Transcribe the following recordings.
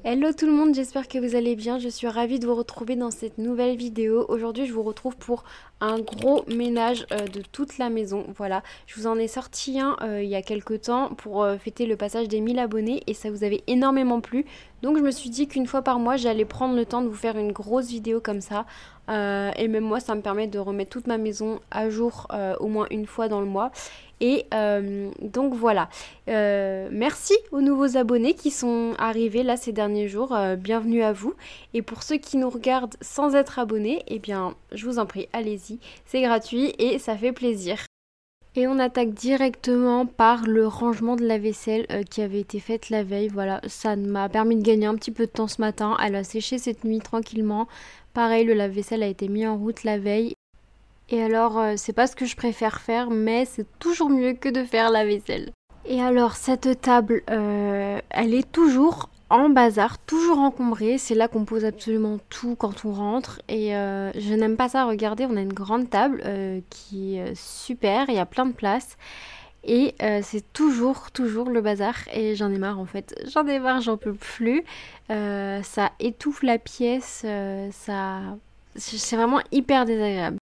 Hello tout le monde, j'espère que vous allez bien. Je suis ravie de vous retrouver dans cette nouvelle vidéo. Aujourd'hui, je vous retrouve pour un gros ménage de toute la maison. Voilà, je vous en ai sorti un il y a quelques temps pour fêter le passage des 1000 abonnés et ça vous avait énormément plu. Donc je me suis dit qu'une fois par mois, j'allais prendre le temps de vous faire une grosse vidéo comme ça. Et même moi, ça me permet de remettre toute ma maison à jour au moins une fois dans le mois. Et donc voilà. Merci aux nouveaux abonnés qui sont arrivés là ces derniers jours. Bienvenue à vous. Et pour ceux qui nous regardent sans être abonnés, eh bien, je vous en prie, allez-y. C'est gratuit et ça fait plaisir. Et on attaque directement par le rangement de la vaisselle qui avait été faite la veille. Voilà, ça m'a permis de gagner un petit peu de temps ce matin. Elle a séché cette nuit tranquillement. Pareil, le lave-vaisselle a été mis en route la veille. Et alors, c'est pas ce que je préfère faire, mais c'est toujours mieux que de faire la vaisselle. Et alors, cette table, elle est toujours en bazar, toujours encombrée. C'est là qu'on pose absolument tout quand on rentre. Et je n'aime pas ça. Regardez, on a une grande table qui est super. Il y a plein de place. Et c'est toujours le bazar. Et j'en ai marre en fait. J'en ai marre, j'en peux plus. Ça étouffe la pièce. C'est vraiment hyper désagréable.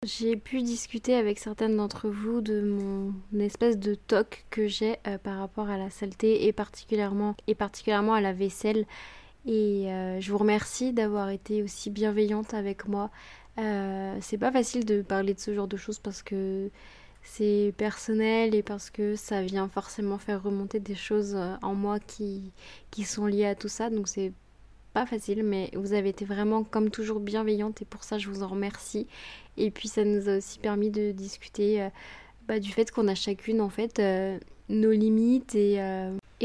J'ai pu discuter avec certaines d'entre vous de mon espèce de toc que j'ai par rapport à la saleté et particulièrement à la vaisselle. Et je vous remercie d'avoir été aussi bienveillante avec moi. C'est pas facile de parler de ce genre de choses parce que c'est personnel et parce que ça vient forcément faire remonter des choses en moi qui sont liées à tout ça. Donc c'est pas facile, mais vous avez été vraiment comme toujours bienveillante et pour ça je vous en remercie. Et puis ça nous a aussi permis de discuter du fait qu'on a chacune en fait nos limites et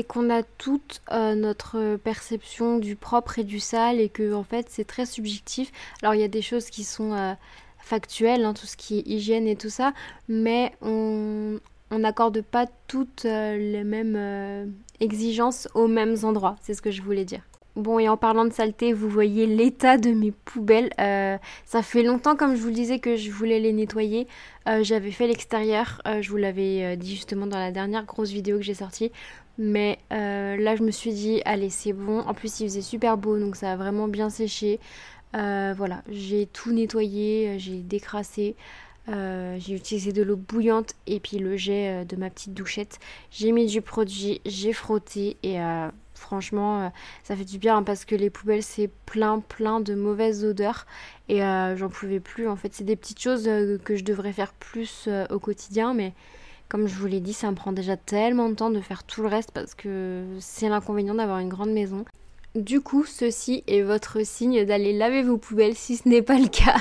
qu'on a toute notre perception du propre et du sale et que en fait c'est très subjectif. Alors il y a des choses qui sont factuelles, hein, tout ce qui est hygiène et tout ça, mais on n'accorde pas toutes les mêmes exigences aux mêmes endroits, c'est ce que je voulais dire. Bon, et en parlant de saleté, vous voyez l'état de mes poubelles. Ça fait longtemps, comme je vous le disais, que je voulais les nettoyer. J'avais fait l'extérieur, je vous l'avais dit justement dans la dernière grosse vidéo que j'ai sortie. Mais là, je me suis dit, allez, c'est bon. En plus, il faisait super beau, donc ça a vraiment bien séché. Voilà, j'ai tout nettoyé, j'ai décrassé. J'ai utilisé de l'eau bouillante et puis le jet de ma petite douchette. J'ai mis du produit, j'ai frotté et franchement ça fait du bien hein, parce que les poubelles c'est plein de mauvaises odeurs et j'en pouvais plus. En fait c'est des petites choses que je devrais faire plus au quotidien mais comme je vous l'ai dit ça me prend déjà tellement de temps de faire tout le reste parce que c'est l'inconvénient d'avoir une grande maison. Du coup ceci est votre signe d'aller laver vos poubelles si ce n'est pas le cas.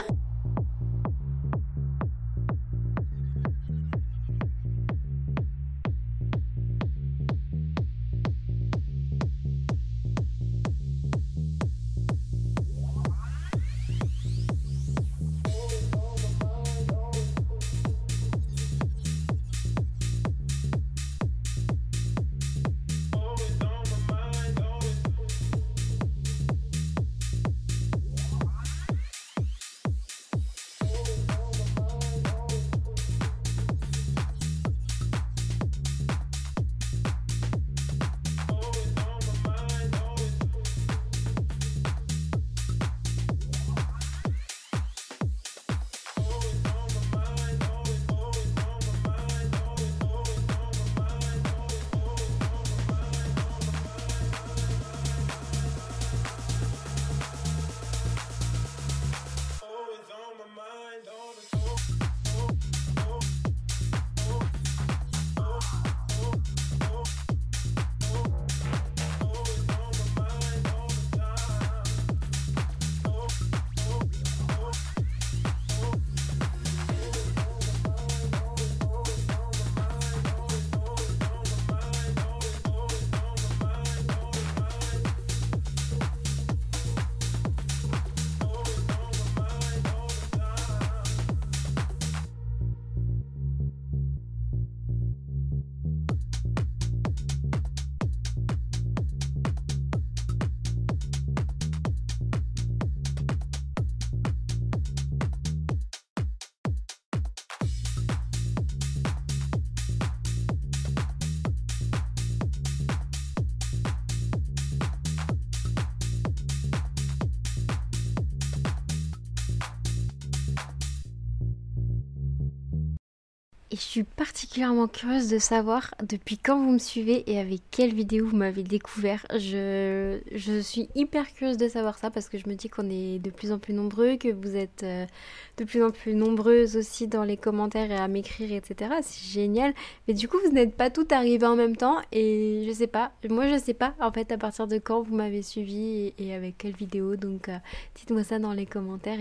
Et je suis particulièrement curieuse de savoir depuis quand vous me suivez et avec quelle vidéo vous m'avez découvert. Je suis hyper curieuse de savoir ça parce que je me dis qu'on est de plus en plus nombreux, que vous êtes de plus en plus nombreuses aussi dans les commentaires et à m'écrire, etc. C'est génial. Mais du coup, vous n'êtes pas toutes arrivées en même temps et je sais pas. Moi, je sais pas en fait à partir de quand vous m'avez suivi et avec quelle vidéo. Donc, dites-moi ça dans les commentaires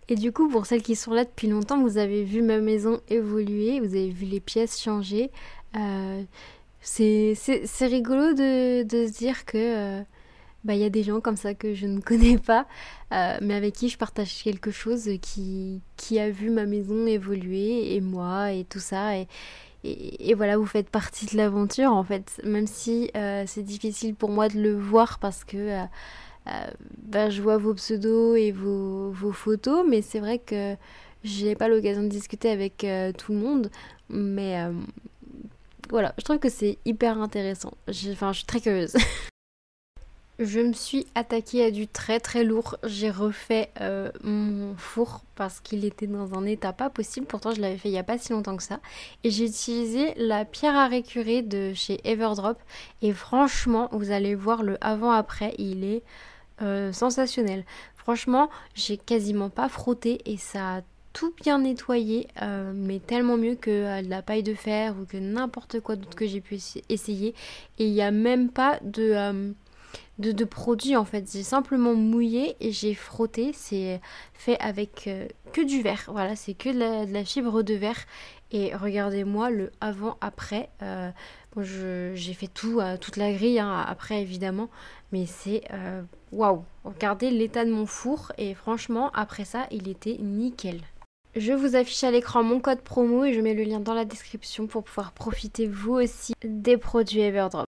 et du coup, pour celles qui sont là depuis longtemps, vous avez vu ma maison évoluer, vous avez vu les pièces changer. C'est rigolo de se dire que bah, y a des gens comme ça que je ne connais pas, mais avec qui je partage quelque chose qui a vu ma maison évoluer, et moi, et tout ça. Et voilà, vous faites partie de l'aventure, en fait. Même si c'est difficile pour moi de le voir parce que bah, je vois vos pseudos et vos photos, mais c'est vrai que j'ai pas l'occasion de discuter avec tout le monde. Mais voilà, je trouve que c'est hyper intéressant. Enfin, je suis très curieuse. Je me suis attaquée à du très très lourd. J'ai refait mon four parce qu'il était dans un état pas possible. Pourtant, je l'avais fait il y a pas si longtemps que ça. Et j'ai utilisé la pierre à récurer de chez Everdrop. Et franchement, vous allez voir le avant-après. Il est sensationnel. Franchement, j'ai quasiment pas frotté et ça a tout bien nettoyé, mais tellement mieux que de la paille de fer ou que n'importe quoi d'autre que j'ai pu essayer. Et il n'y a même pas de produit en fait. J'ai simplement mouillé et j'ai frotté. C'est fait avec que du verre. Voilà, c'est que de la fibre de verre. Et regardez-moi le avant-après. Bon, j'ai fait toute la grille hein, après évidemment. Mais c'est waouh! Regardez l'état de mon four. Et franchement, après ça, il était nickel. Je vous affiche à l'écran mon code promo et je mets le lien dans la description pour pouvoir profiter vous aussi des produits Everdrop.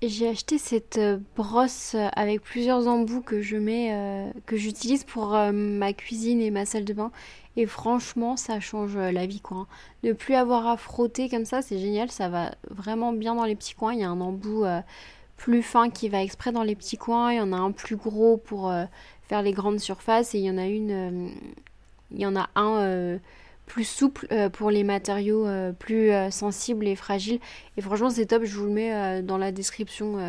J'ai acheté cette brosse avec plusieurs embouts que que j'utilise pour ma cuisine et ma salle de bain. Et franchement, ça change la vie quoi. Ne plus avoir à frotter comme ça, c'est génial. Ça va vraiment bien dans les petits coins. Il y a un embout plus fin qui va exprès dans les petits coins. Il y en a un plus gros pour faire les grandes surfaces. Et il y en a un plus souple pour les matériaux plus sensibles et fragiles. Et franchement, c'est top. Je vous le mets dans la description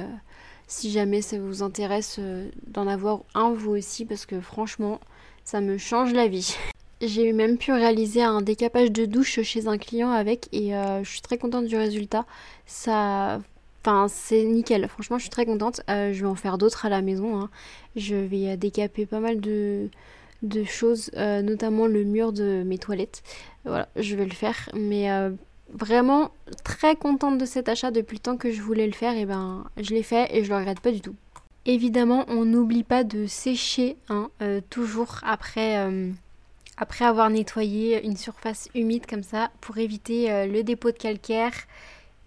si jamais ça vous intéresse d'en avoir un vous aussi. Parce que franchement, ça me change la vie. J'ai même pu réaliser un décapage de douche chez un client avec. Et je suis très contente du résultat. Ça... Enfin, c'est nickel. Franchement, je suis très contente. Je vais en faire d'autres à la maison. Hein. Je vais décaper pas mal de choses, notamment le mur de mes toilettes. Voilà, je vais le faire. Mais vraiment très contente de cet achat depuis le temps que je voulais le faire. Et ben, je l'ai fait et je le regrette pas du tout. Évidemment, on n'oublie pas de sécher, hein, toujours après avoir nettoyé une surface humide comme ça pour éviter le dépôt de calcaire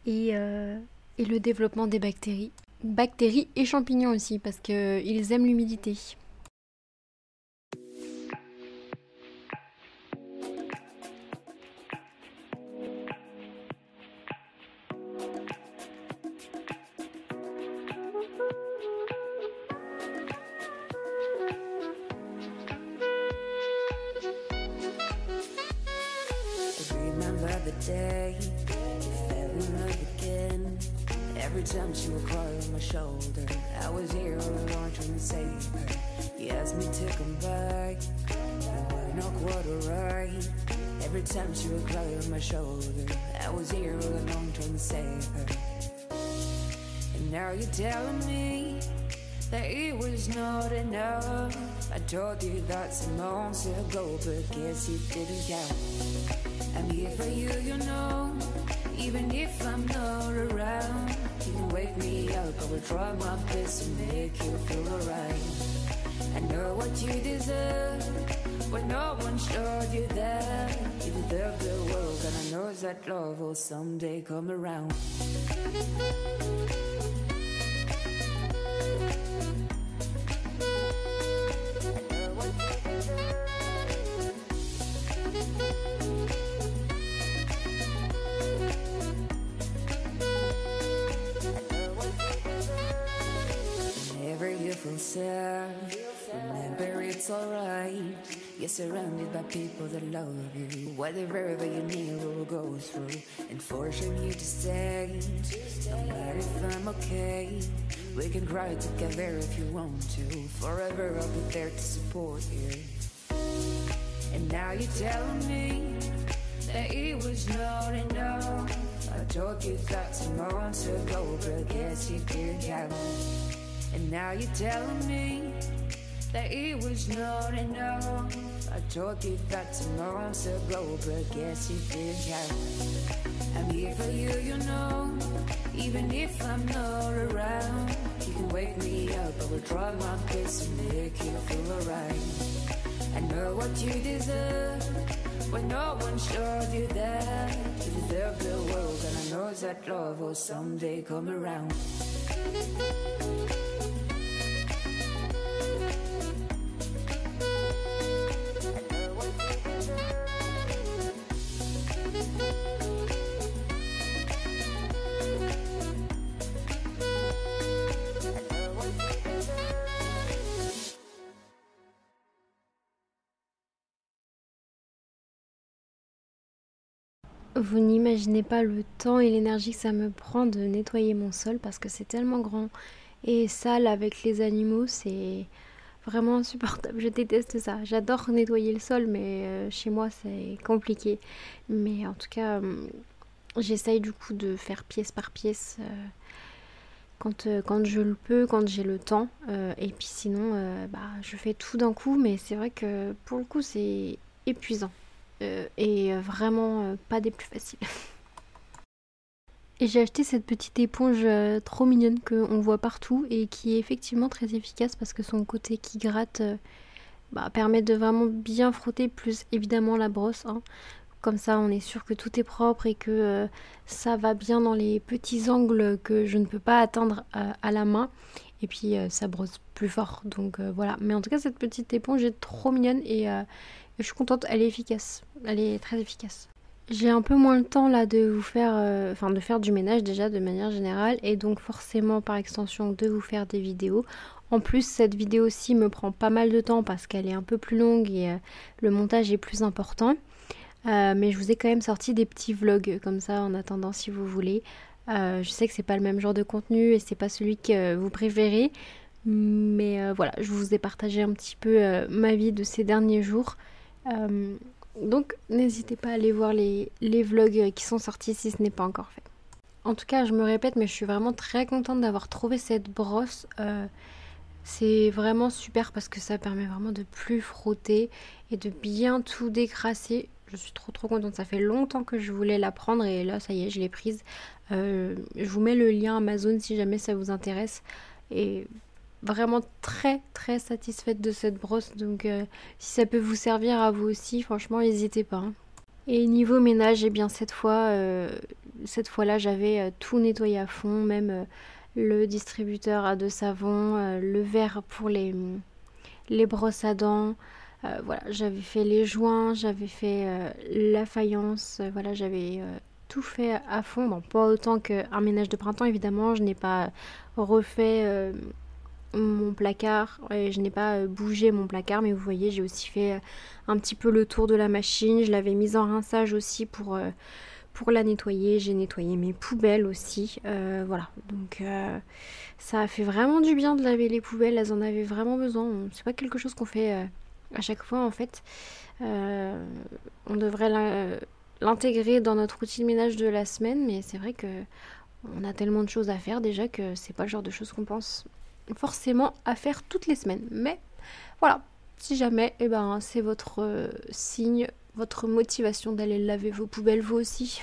et le développement des bactéries. Bactéries et champignons aussi parce qu'ils aiment l'humidité. Every time she would cry on my shoulder, I was here all along trying to save her. You asked me to come back, but not quite alright. Every time she would cry on my shoulder, I was here all along trying to save her. And now you're telling me that it was not enough. I told you that some months ago, but guess it didn't count. I'm here for you, you know, even if I'm not around. You can wake me up, I will try my best to make you feel alright. I know what you deserve, but no one showed you that. You deserve the world, and I know that love will someday come around. Whenever you feel sad, remember it's alright. You're surrounded by people that love you. Whatever you need will go through and forcing you to stay. No matter if I'm okay, we can cry together if you want to. Forever I'll be there to support you. And now you're telling me that it was not enough. I told you that some months ago, but guess you didn't count. And now you're telling me that it was not enough. I told you that some months ago, but guess you didn't count. I'm here for you, you know, even if I'm not around. You can wake me up, I will try my best to make you feel alright. I know what you deserve, but no one showed you that. You deserve the world, and I know that love will someday come around. Vous n'imaginez pas le temps et l'énergie que ça me prend de nettoyer mon sol parce que c'est tellement grand et sale avec les animaux, c'est vraiment insupportable. Je déteste ça. J'adore nettoyer le sol, mais chez moi c'est compliqué. Mais en tout cas, j'essaye du coup de faire pièce par pièce quand je le peux, quand j'ai le temps. Et puis sinon, je fais tout d'un coup, mais c'est vrai que pour le coup c'est épuisant. Et vraiment pas des plus faciles. Et j'ai acheté cette petite éponge trop mignonne qu'on voit partout et qui est effectivement très efficace parce que son côté qui gratte permet de vraiment bien frotter, plus évidemment la brosse, hein. Comme ça on est sûr que tout est propre et que ça va bien dans les petits angles que je ne peux pas atteindre à la main. Et puis ça brosse plus fort, donc voilà. Mais en tout cas cette petite éponge est trop mignonne et je suis contente, elle est efficace, elle est très efficace. J'ai un peu moins le temps là de vous faire, de faire du ménage déjà de manière générale et donc forcément par extension de vous faire des vidéos. En plus cette vidéo-ci me prend pas mal de temps parce qu'elle est un peu plus longue et le montage est plus important. Mais je vous ai quand même sorti des petits vlogs comme ça en attendant si vous voulez. Je sais que c'est pas le même genre de contenu et c'est pas celui que vous préférez. Mais voilà, je vous ai partagé un petit peu ma vie de ces derniers jours. Donc n'hésitez pas à aller voir les vlogs qui sont sortis si ce n'est pas encore fait. En tout cas je me répète mais je suis vraiment très contente d'avoir trouvé cette brosse. C'est vraiment super parce que ça permet vraiment de plus frotter et de bien tout décrasser. Je suis trop contente, ça fait longtemps que je voulais la prendre et là ça y est je l'ai prise. Je vous mets le lien Amazon si jamais ça vous intéresse. Et vraiment très satisfaite de cette brosse, donc si ça peut vous servir à vous aussi, franchement n'hésitez pas, hein. Et niveau ménage, et bien cette fois-là j'avais tout nettoyé à fond, même le distributeur à de savon, le verre pour les brosses à dents, voilà, j'avais fait les joints, j'avais fait la faïence, voilà, j'avais tout fait à fond. Bon, pas autant qu'un ménage de printemps évidemment, je n'ai pas refait mon placard et je n'ai pas bougé mon placard, mais vous voyez j'ai aussi fait un petit peu le tour de la machine. Je l'avais mise en rinçage aussi pour la nettoyer. J'ai nettoyé mes poubelles aussi, voilà, donc ça a fait vraiment du bien de laver les poubelles, elles en avaient vraiment besoin. C'est pas quelque chose qu'on fait à chaque fois en fait. On devrait l'intégrer dans notre routine ménage de la semaine, mais c'est vrai que On a tellement de choses à faire déjà que c'est pas le genre de choses qu'on pense forcément à faire toutes les semaines. Mais voilà, si jamais, eh ben, c'est votre signe, votre motivation d'aller laver vos poubelles vous aussi.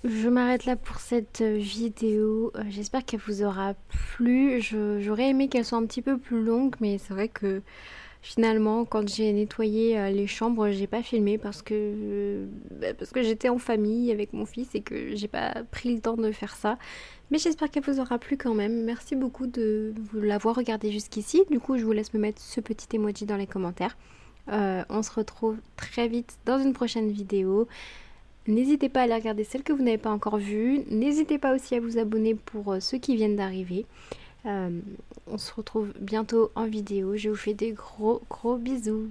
Je m'arrête là pour cette vidéo. J'espère qu'elle vous aura plu. J'aurais aimé qu'elle soit un petit peu plus longue, mais c'est vrai que finalement, quand j'ai nettoyé les chambres, j'ai pas filmé parce que j'étais en famille avec mon fils et que j'ai pas pris le temps de faire ça. Mais j'espère qu'elle vous aura plu quand même. Merci beaucoup de vous l'avoir regardé jusqu'ici. Du coup, je vous laisse me mettre ce petit emoji dans les commentaires. On se retrouve très vite dans une prochaine vidéo. N'hésitez pas à aller regarder celles que vous n'avez pas encore vues. N'hésitez pas aussi à vous abonner pour ceux qui viennent d'arriver. On se retrouve bientôt en vidéo. Je vous fais des gros bisous.